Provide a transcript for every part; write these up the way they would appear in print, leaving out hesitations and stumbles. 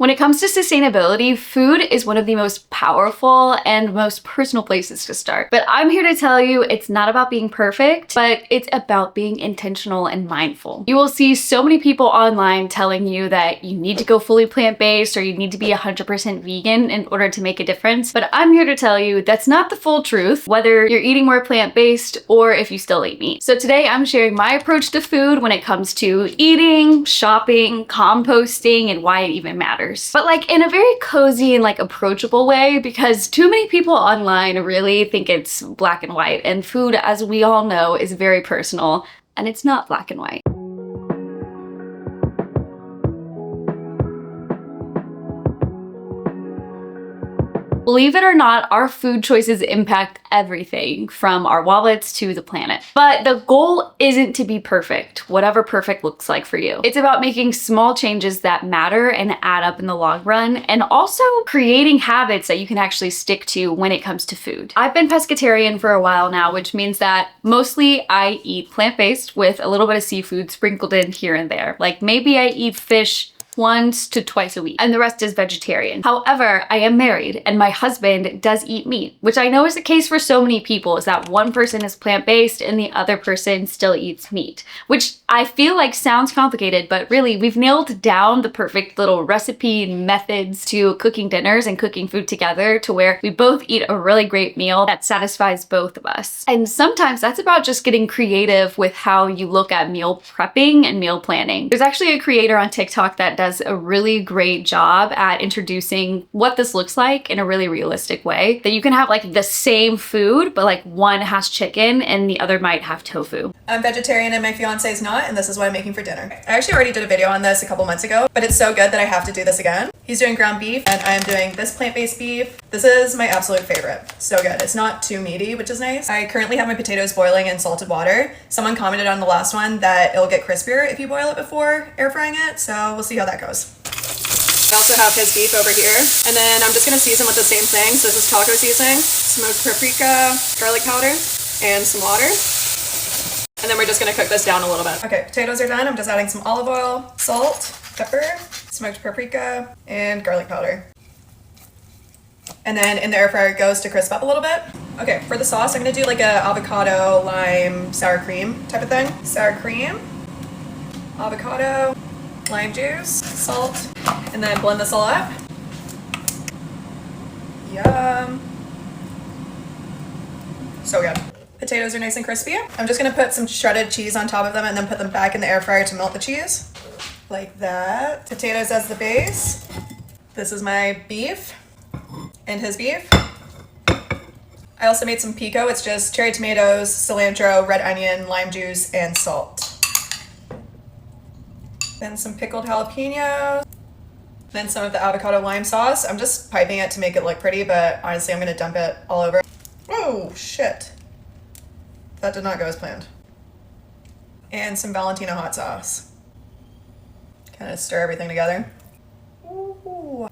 When it comes to sustainability, food is one of the most powerful and most personal places to start. But I'm here to tell you it's not about being perfect, but it's about being intentional and mindful. You will see so many people online telling you that you need to go fully plant-based or you need to be 100% vegan in order to make a difference. But I'm here to tell you that's not the full truth, whether you're eating more plant-based or if you still eat meat. So today I'm sharing my approach to food when it comes to eating, shopping, composting, and why it even matters. But like in a very cozy and like approachable way, because too many people online really think it's black and white, and food, as we all know, is very personal, and it's not black and white. Believe it or not, our food choices impact everything from our wallets to the planet. But the goal isn't to be perfect, whatever perfect looks like for you. It's about making small changes that matter and add up in the long run, and also creating habits that you can actually stick to when it comes to food. I've been pescatarian for a while now, which means that mostly I eat plant-based with a little bit of seafood sprinkled in here and there. Like maybe I eat fish once to twice a week, and the rest is vegetarian. However, I am married and my husband does eat meat, which I know is the case for so many people, is that one person is plant-based and the other person still eats meat, which I feel like sounds complicated, but really we've nailed down the perfect little recipe and methods to cooking dinners and cooking food together to where we both eat a really great meal that satisfies both of us. And sometimes that's about just getting creative with how you look at meal prepping and meal planning. There's actually a creator on TikTok that does a really great job at introducing what this looks like in a really realistic way, that you can have like the same food, but like one has chicken and the other might have tofu. I'm vegetarian and my fiance is not, and this is what I'm making for dinner. I actually already did a video on this a couple months ago, but it's so good that I have to do this again. He's doing ground beef and I'm doing this plant-based beef. This is my absolute favorite. So good. It's not too meaty, which is nice. I currently have my potatoes boiling in salted water. Someone commented on the last one that it'll get crispier if you boil it before air frying it, so we'll see how that goes. I also have his beef over here, and then I'm just gonna season with the same thing. So this is taco seasoning, smoked paprika, garlic powder, and some water. And then we're just gonna cook this down a little bit. Okay, potatoes are done. I'm just adding some olive oil, salt, pepper, smoked paprika, and garlic powder. And then in the air fryer it goes to crisp up a little bit. Okay, for the sauce, I'm gonna do like a avocado, lime, sour cream type of thing. Sour cream, avocado, lime juice, salt, and then blend this all up. Yum. So good. Potatoes are nice and crispy. I'm just gonna put some shredded cheese on top of them and then put them back in the air fryer to melt the cheese. Like that. Potatoes as the base. This is my beef and his beef. I also made some pico. It's just cherry tomatoes, cilantro, red onion, lime juice, and salt. Then some pickled jalapenos. Then some of the avocado lime sauce. I'm just piping it to make it look pretty, but honestly, I'm gonna dump it all over. Oh, shit. That did not go as planned. And some Valentina hot sauce. Kind of stir everything together. Ooh.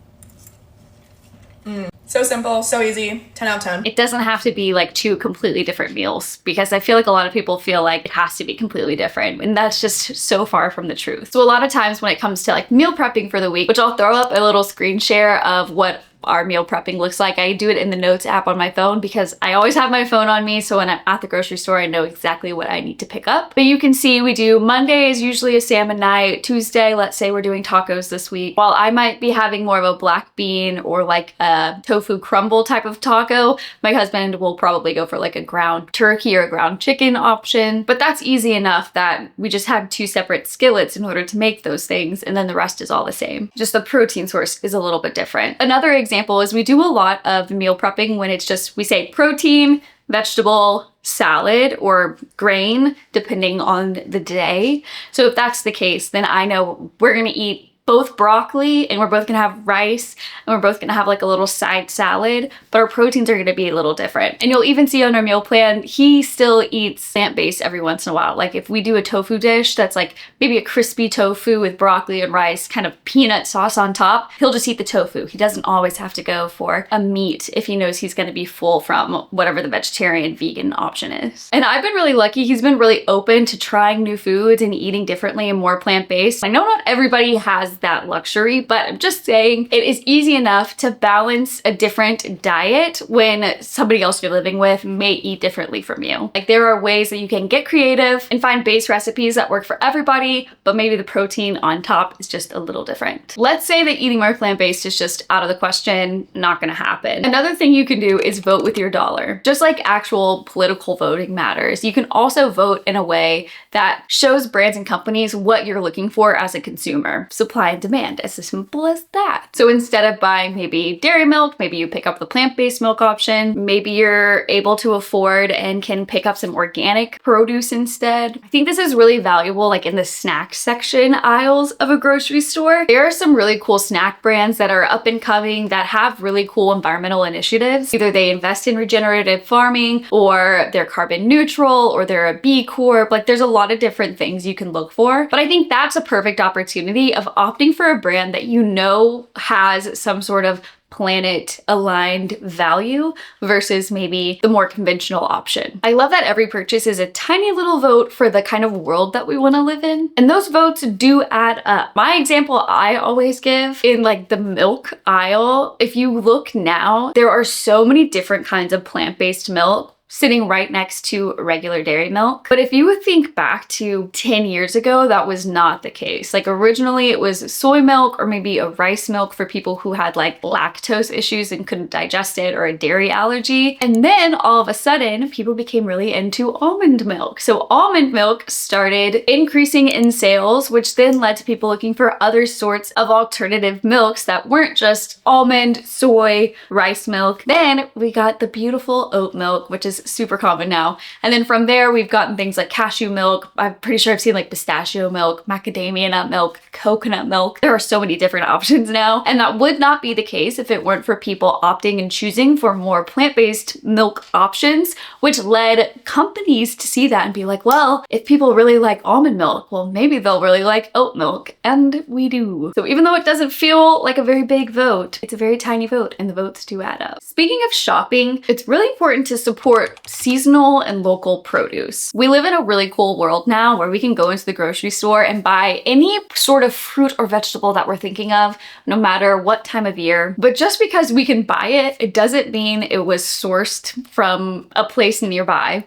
So simple, so easy, 10 out of 10. It doesn't have to be like two completely different meals, because I feel like a lot of people feel like it has to be completely different, and that's just so far from the truth. So a lot of times when it comes to like meal prepping for the week, which I'll throw up a little screen share of what our meal prepping looks like. I do it in the notes app on my phone because I always have my phone on me, so when I'm at the grocery store I know exactly what I need to pick up. But you can see we do Monday is usually a salmon night. Tuesday, let's say we're doing tacos this week. While I might be having more of a black bean or like a tofu crumble type of taco, my husband will probably go for like a ground turkey or a ground chicken option. But that's easy enough that we just have two separate skillets in order to make those things, and then the rest is all the same. Just the protein source is a little bit different. Another example is we do a lot of meal prepping when it's just, we say protein, vegetable, salad, or grain, depending on the day. So if that's the case, then I know we're gonna eat both broccoli and we're both gonna have rice and we're both gonna have like a little side salad, but our proteins are gonna be a little different. And you'll even see on our meal plan, he still eats plant-based every once in a while. Like if we do a tofu dish that's like maybe a crispy tofu with broccoli and rice, kind of peanut sauce on top, he'll just eat the tofu. He doesn't always have to go for a meat if he knows he's gonna be full from whatever the vegetarian vegan option is. And I've been really lucky. He's been really open to trying new foods and eating differently and more plant-based. I know not everybody has that luxury, but I'm just saying it is easy enough to balance a different diet when somebody else you're living with may eat differently from you. Like, there are ways that you can get creative and find base recipes that work for everybody, but maybe the protein on top is just a little different. Let's say that eating more plant-based is just out of the question, not gonna happen. Another thing you can do is vote with your dollar. Just like actual political voting matters, you can also vote in a way that shows brands and companies what you're looking for as a consumer. Supply and demand, as simple as that. So instead of buying maybe dairy milk, maybe you pick up the plant-based milk option. Maybe you're able to afford and can pick up some organic produce instead. I think this is really valuable, like in the snack section aisles of a grocery store. There are some really cool snack brands that are up and coming that have really cool environmental initiatives. Either they invest in regenerative farming, or they're carbon neutral, or they're a B Corp. Like, there's a lot of different things you can look for. But I think that's a perfect opportunity of opting for a brand that you know has some sort of planet aligned value versus maybe the more conventional option. I love that every purchase is a tiny little vote for the kind of world that we want to live in. And those votes do add up. My example I always give in like the milk aisle, if you look now, there are so many different kinds of plant-based milk sitting right next to regular dairy milk. But if you would think back to 10 years ago, that was not the case. Like, originally it was soy milk or maybe a rice milk for people who had like lactose issues and couldn't digest it, or a dairy allergy. And then all of a sudden people became really into almond milk. So almond milk started increasing in sales, which then led to people looking for other sorts of alternative milks that weren't just almond, soy, rice milk. Then we got the beautiful oat milk, which is super common now. And then from there, we've gotten things like cashew milk. I'm pretty sure I've seen like pistachio milk, macadamia nut milk, coconut milk. There are so many different options now. And that would not be the case if it weren't for people opting and choosing for more plant-based milk options, which led companies to see that and be like, well, if people really like almond milk, well, maybe they'll really like oat milk. And we do. So even though it doesn't feel like a very big vote, it's a very tiny vote, and the votes do add up. Speaking of shopping, it's really important to support seasonal and local produce. We live in a really cool world now where we can go into the grocery store and buy any sort of fruit or vegetable that we're thinking of, no matter what time of year. But just because we can buy it, it doesn't mean it was sourced from a place nearby.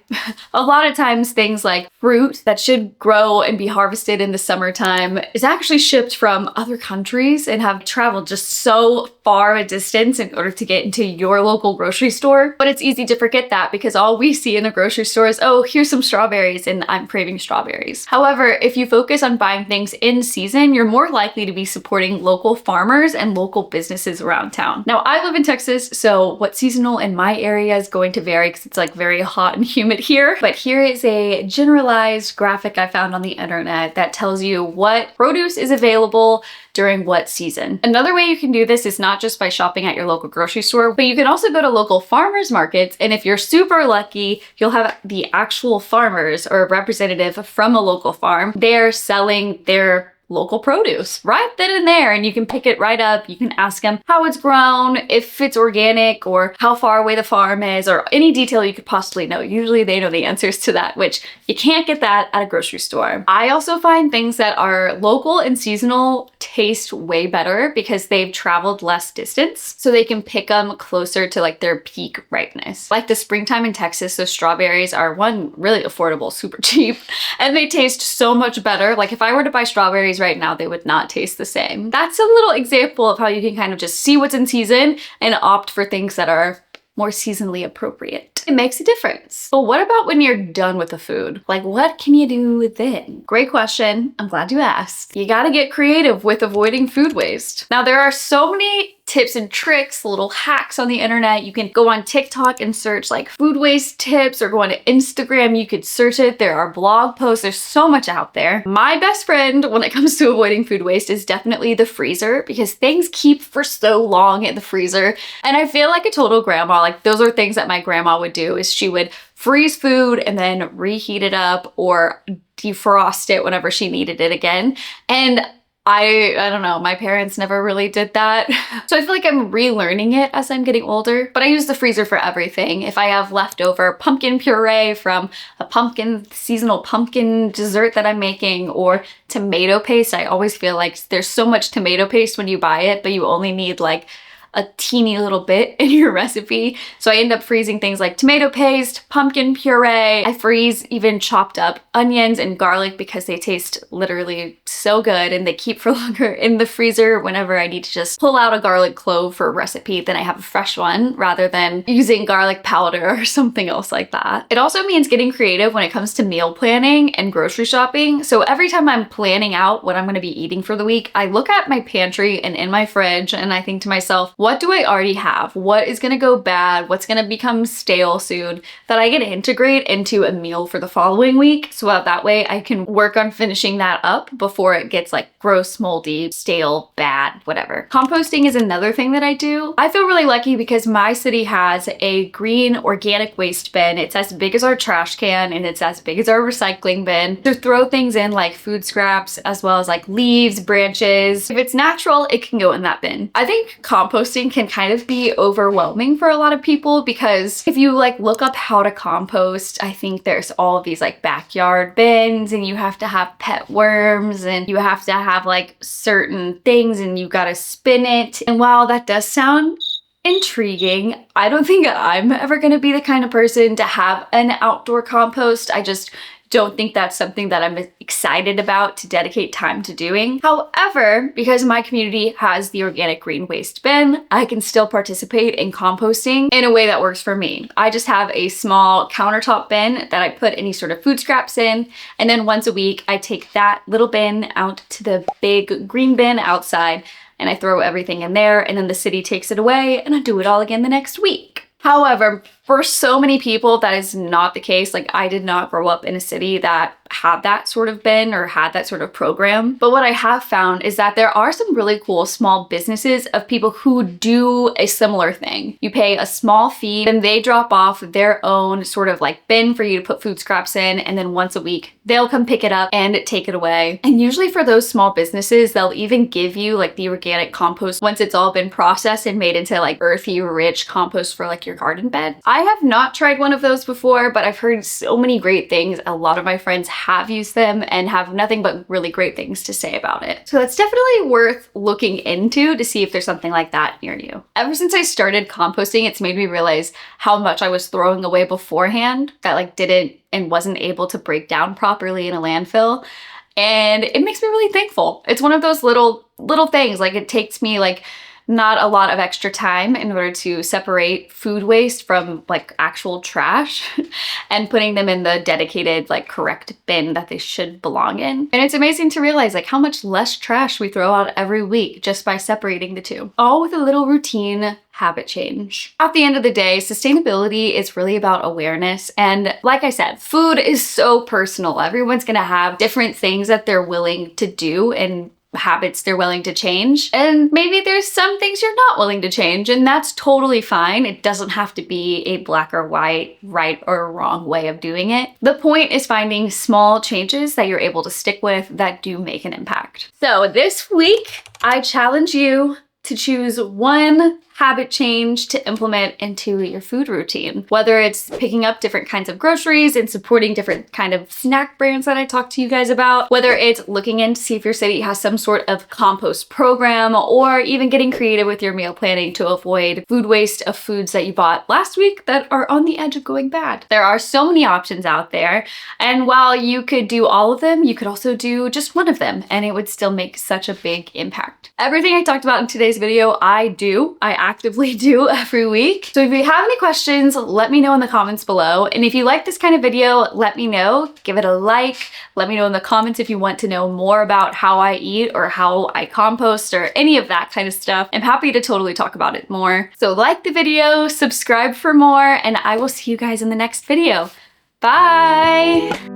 A lot of times things like fruit that should grow and be harvested in the summertime is actually shipped from other countries and have traveled just so far a distance in order to get into your local grocery store. But it's easy to forget that because all we see in the grocery store is, oh, here's some strawberries and I'm craving strawberries. However, if you focus on buying things in season, you're more likely to be supporting local farmers and local businesses around town. Now, I live in Texas, so what's seasonal in my area is going to vary because it's like very hot and humid here. But here is a generalized graphic I found on the internet that tells you what produce is available during what season. Another way you can do this is not just by shopping at your local grocery store, but you can also go to local farmers markets. And if you're super lucky, you'll have the actual farmers or a representative from a local farm. They're selling their local produce right then and there, and you can pick it right up. You can ask them how it's grown, if it's organic, or how far away the farm is, or any detail you could possibly know. Usually they know the answers to that, which you can't get that at a grocery store. I also find things that are local and seasonal taste way better because they've traveled less distance, so they can pick them closer to like their peak ripeness. Like the springtime in Texas, so strawberries are, one, really affordable, super cheap, and they taste so much better. Like if I were to buy strawberries right now, they would not taste the same. That's a little example of how you can kind of just see what's in season and opt for things that are more seasonally appropriate. It makes a difference. But what about when you're done with the food? Like, what can you do then? Great question. I'm glad you asked. You gotta get creative with avoiding food waste. Now, there are so many tips and tricks, little hacks on the internet. You can go on TikTok and search like food waste tips, or go on to Instagram, you could search it. There are blog posts, there's so much out there. My best friend when it comes to avoiding food waste is definitely the freezer, because things keep for so long in the freezer. And I feel like a total grandma. Like, those are things that my grandma would do, is she would freeze food and then reheat it up or defrost it whenever she needed it again. And I don't know, my parents never really did that. So I feel like I'm relearning it as I'm getting older, but I use the freezer for everything. If I have leftover pumpkin puree from a seasonal pumpkin dessert that I'm making, or tomato paste, I always feel like there's so much tomato paste when you buy it, but you only need like a teeny little bit in your recipe. So I end up freezing things like tomato paste, pumpkin puree. I freeze even chopped up onions and garlic because they taste literally so good and they keep for longer in the freezer. Whenever I need to just pull out a garlic clove for a recipe, then I have a fresh one rather than using garlic powder or something else like that. It also means getting creative when it comes to meal planning and grocery shopping. So every time I'm planning out what I'm going to be eating for the week, I look at my pantry and in my fridge and I think to myself, what do I already have? What is gonna go bad? What's gonna become stale soon that I can integrate into a meal for the following week? So that way I can work on finishing that up before it gets like gross, moldy, stale, bad, whatever. Composting is another thing that I do. I feel really lucky because my city has a green organic waste bin. It's as big as our trash can and it's as big as our recycling bin. To throw things in like food scraps as well as like leaves, branches. If it's natural, it can go in that bin. I think composting can kind of be overwhelming for a lot of people because if you like look up how to compost, I think there's all of these like backyard bins and you have to have pet worms and you have to have like certain things and you gotta spin it. And while that does sound intriguing, I don't think I'm ever gonna be the kind of person to have an outdoor compost. I just don't think that's something that I'm excited about to dedicate time to doing. However, because my community has the organic green waste bin, I can still participate in composting in a way that works for me. I just have a small countertop bin that I put any sort of food scraps in, and then once a week I take that little bin out to the big green bin outside and I throw everything in there, and then the city takes it away and I do it all again the next week. However, for so many people, that is not the case. Like, I did not grow up in a city that had that sort of bin or had that sort of program. But what I have found is that there are some really cool small businesses of people who do a similar thing. You pay a small fee and they drop off their own sort of like bin for you to put food scraps in. And then once a week, they'll come pick it up and take it away. And usually for those small businesses, they'll even give you like the organic compost once it's all been processed and made into like earthy, rich compost for like your garden bed. I have not tried one of those before, but I've heard so many great things. A lot of my friends have used them and have nothing but really great things to say about it. So it's definitely worth looking into to see if there's something like that near you. Ever since I started composting, it's made me realize how much I was throwing away beforehand that like didn't and wasn't able to break down properly in a landfill. And it makes me really thankful. It's one of those little things. Like, it takes me like not a lot of extra time in order to separate food waste from like actual trash and putting them in the dedicated like correct bin that they should belong in. And it's amazing to realize like how much less trash we throw out every week just by separating the two, all with a little routine habit change. At the end of the day, sustainability is really about awareness. And like I said, food is so personal. Everyone's gonna have different things that they're willing to do and habits they're willing to change. And maybe there's some things you're not willing to change, and that's totally fine. It doesn't have to be a black or white, right or wrong way of doing it. The point is finding small changes that you're able to stick with that do make an impact. So this week, I challenge you to choose one habit change to implement into your food routine. Whether it's picking up different kinds of groceries and supporting different kind of snack brands that I talked to you guys about, whether it's looking in to see if your city has some sort of compost program, or even getting creative with your meal planning to avoid food waste of foods that you bought last week that are on the edge of going bad. There are so many options out there, and while you could do all of them, you could also do just one of them, and it would still make such a big impact. Everything I talked about in today's video, I actively do every week. So if you have any questions, let me know in the comments below. And if you like this kind of video, let me know. Give it a like. Let me know in the comments if you want to know more about how I eat or how I compost or any of that kind of stuff. I'm happy to totally talk about it more. So like the video, subscribe for more, and I will see you guys in the next video. Bye!